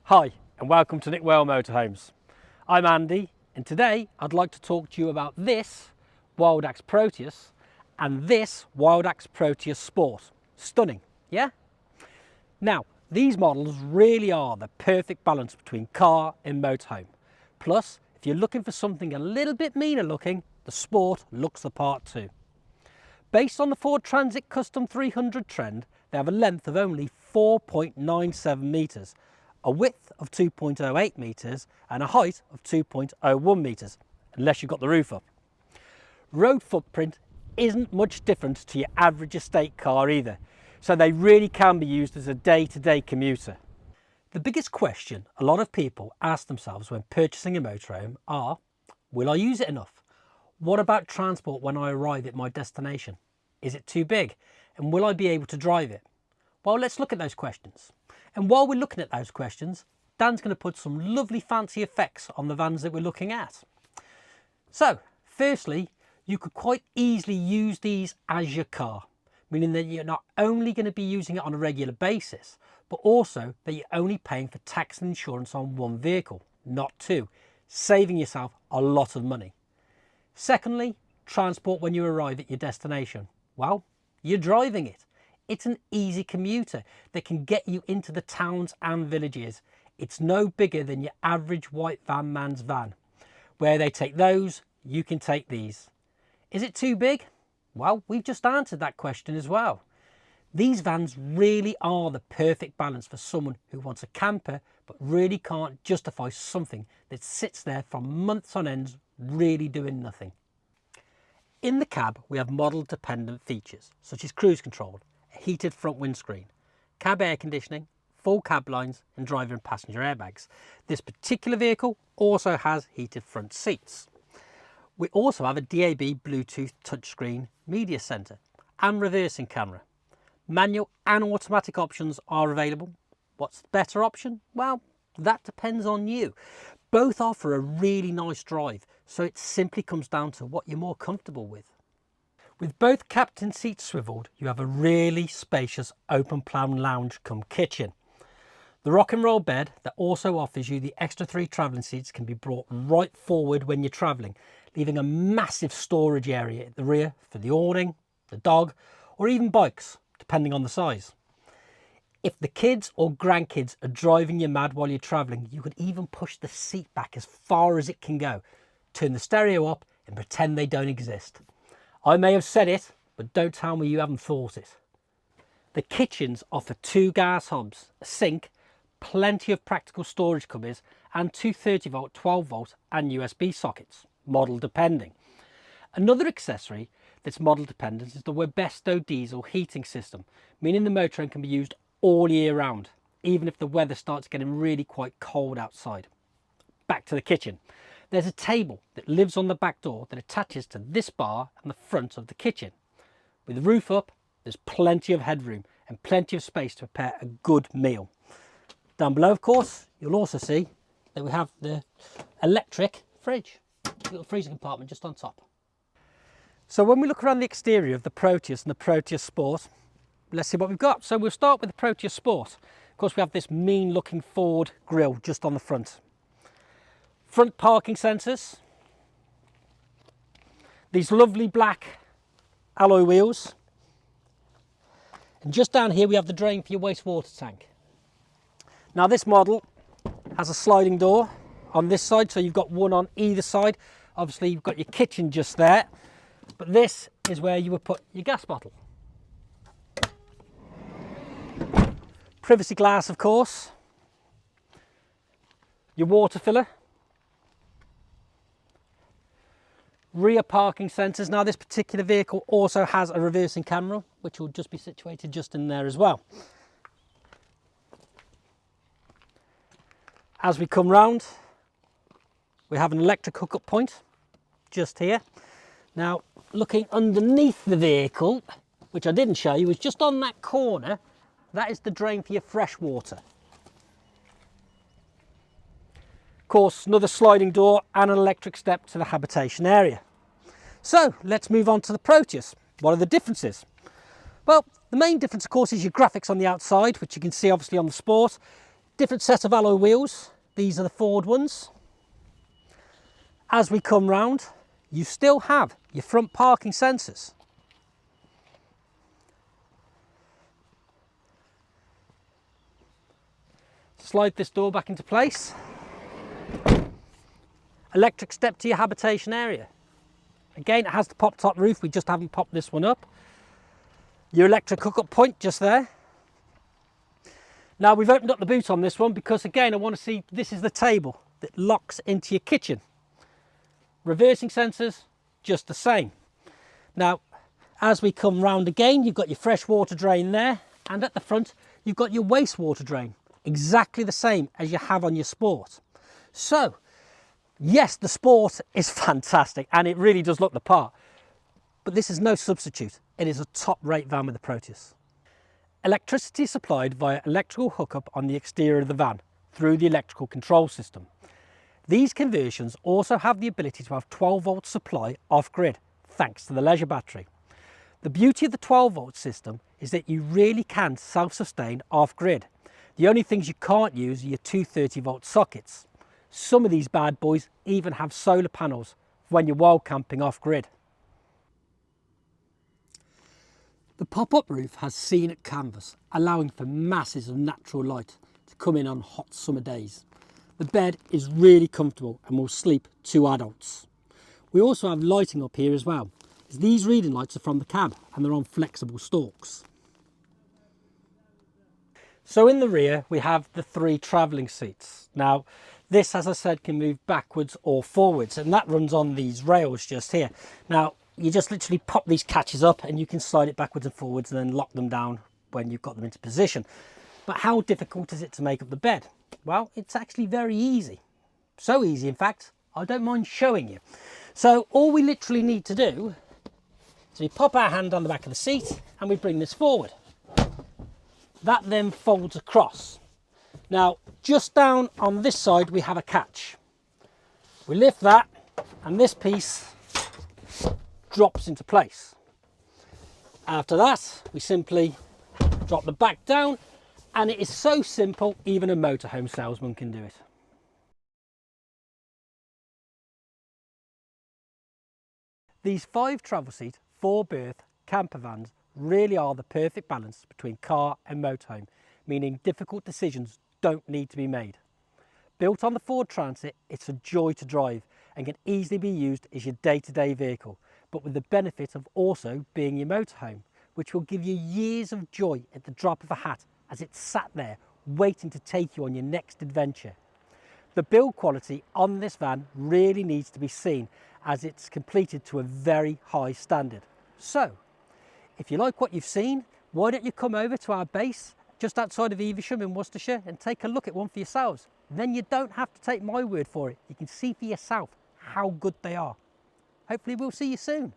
Hi and welcome to Nick Whale Motorhomes. I'm Andy and today I'd like to talk to you about this WildAx Proteus and this WildAx Proteus Sport. Stunning, yeah? Now, these models really are the perfect balance between car and motorhome. Plus, if you're looking for something a little bit meaner looking, the Sport looks the part too. Based on the Ford Transit Custom 300 trend, they have a length of only 4.97 metres, a width of 2.08 metres and a height of 2.01 metres, unless you've got the roof up. Road footprint isn't much different to your average estate car either, so they really can be used as a day-to-day commuter. The biggest question a lot of people ask themselves when purchasing a motorhome are, will I use it enough? What about transport when I arrive at my destination? Is it too big? And will I be able to drive it? Well, let's look at those questions. And while we're looking at those questions, Dan's going to put some lovely fancy effects on the vans that we're looking at. So, firstly, you could quite easily use these as your car, meaning that you're not only going to be using it on a regular basis, but also that you're only paying for tax and insurance on one vehicle, not two, saving yourself a lot of money. Secondly, transport when you arrive at your destination. Well, you're driving it. It's an easy commuter that can get you into the towns and villages. It's no bigger than your average white van man's van. Where they take those, you can take these. Is it too big? Well, we've just answered that question as well. These vans really are the perfect balance for someone who wants a camper but really can't justify something that sits there for months on end really doing nothing. In the cab we have model dependent features such as cruise control, a heated front windscreen, cab air conditioning, full cab lines and driver and passenger airbags. This particular vehicle also has heated front seats. We also have a DAB Bluetooth touchscreen media centre and reversing camera. Manual and automatic options are available. What's the better option? Well, that depends on you. Both offer a really nice drive, so it simply comes down to what you're more comfortable with. With both captain seats swiveled, you have a really spacious open plan lounge cum kitchen. The rock and roll bed that also offers you the extra 3 travelling seats can be brought right forward when you're travelling, leaving a massive storage area at the rear for the awning, the dog, or even bikes, depending on the size. If the kids or grandkids are driving you mad while you're travelling, you could even push the seat back as far as it can go, turn the stereo up and pretend they don't exist. I may have said it, but don't tell me you haven't thought it. The kitchens offer 2 gas hobs, a sink, plenty of practical storage cupboards and 2 30 volt, 12 volt and USB sockets, model depending. Another accessory that's model dependent is the Webesto diesel heating system, meaning the motorhome can be used all year round, even if the weather starts getting really quite cold outside. Back to the kitchen. There's a table that lives on the back door that attaches to this bar and the front of the kitchen. With the roof up, there's plenty of headroom and plenty of space to prepare a good meal. Down below, of course, you'll also see that we have the electric fridge, little freezer compartment just on top. So when we look around the exterior of the Proteus and the Proteus Sport, let's see what we've got. So we'll start with the Proteus Sport. Of course, we have this mean looking Ford grille just on the front. Front parking sensors. These lovely black alloy wheels. And just down here we have the drain for your wastewater tank. Now this model has a sliding door on this side, so you've got one on either side. Obviously you've got your kitchen just there, but this is where you would put your gas bottle. Privacy glass, of course. Your water filler. Rear parking sensors. Now this particular vehicle also has a reversing camera, which will just be situated just in there as well. As we come round, we have an electric hookup point just here. Now looking underneath the vehicle, which I didn't show you, is just on that corner. That is the drain for your fresh water. Of course, another sliding door and an electric step to the habitation area. So let's move on to the Proteus. What are the differences? Well, the main difference, of course, is your graphics on the outside, which you can see obviously on the Sport. Different set of alloy wheels. These are the Ford ones. As we come round, you still have your front parking sensors. Slide this door back into place. Electric step to your habitation area. Again, it has the pop top roof, we just haven't popped this one up. Your electric hookup point just there. Now we've opened up the boot on this one because again, I want to see, this is the table that locks into your kitchen. Reversing sensors, just the same. Now, as we come round again, you've got your fresh water drain there, and at the front, you've got your wastewater drain, exactly the same as you have on your Sport. So, yes, the Sport is fantastic, and it really does look the part, but this is no substitute. It is a top-rate van with the Proteus. Electricity is supplied via electrical hookup on the exterior of the van through the electrical control system. These conversions also have the ability to have 12-volt supply off-grid, thanks to the leisure battery. The beauty of the 12-volt system is that you really can self-sustain off-grid. The only things you can't use are your two 30-volt sockets. Some of these bad boys even have solar panels when you're wild camping off-grid. The pop-up roof has scenic canvas, allowing for masses of natural light to come in on hot summer days. The bed is really comfortable and will sleep 2 adults. We also have lighting up here as well, as these reading lights are from the cab and they're on flexible stalks. So in the rear we have the 3 travelling seats. Now this, as I said, can move backwards or forwards, and that runs on these rails just here. Now you just literally pop these catches up and you can slide it backwards and forwards and then lock them down when you've got them into position. But how difficult is it to make up the bed? Well, it's actually very easy. So easy, in fact, I don't mind showing you. So all we literally need to do is we pop our hand on the back of the seat and we bring this forward. That then folds across. Now, just down on this side, we have a catch. We lift that and this piece drops into place. After that, we simply drop the back down, and it is so simple, even a motorhome salesman can do it. These 5 travel seat, 4 berth camper vans really are the perfect balance between car and motorhome, meaning difficult decisions don't need to be made. Built on the Ford Transit, it's a joy to drive and can easily be used as your day-to-day vehicle, but with the benefit of also being your motorhome, which will give you years of joy at the drop of a hat as it's sat there waiting to take you on your next adventure. The build quality on this van really needs to be seen, as it's completed to a very high standard. So, if you like what you've seen, why don't you come over to our base just outside of Evesham in Worcestershire and take a look at one for yourselves. Then you don't have to take my word for it. You can see for yourself how good they are. Hopefully we'll see you soon.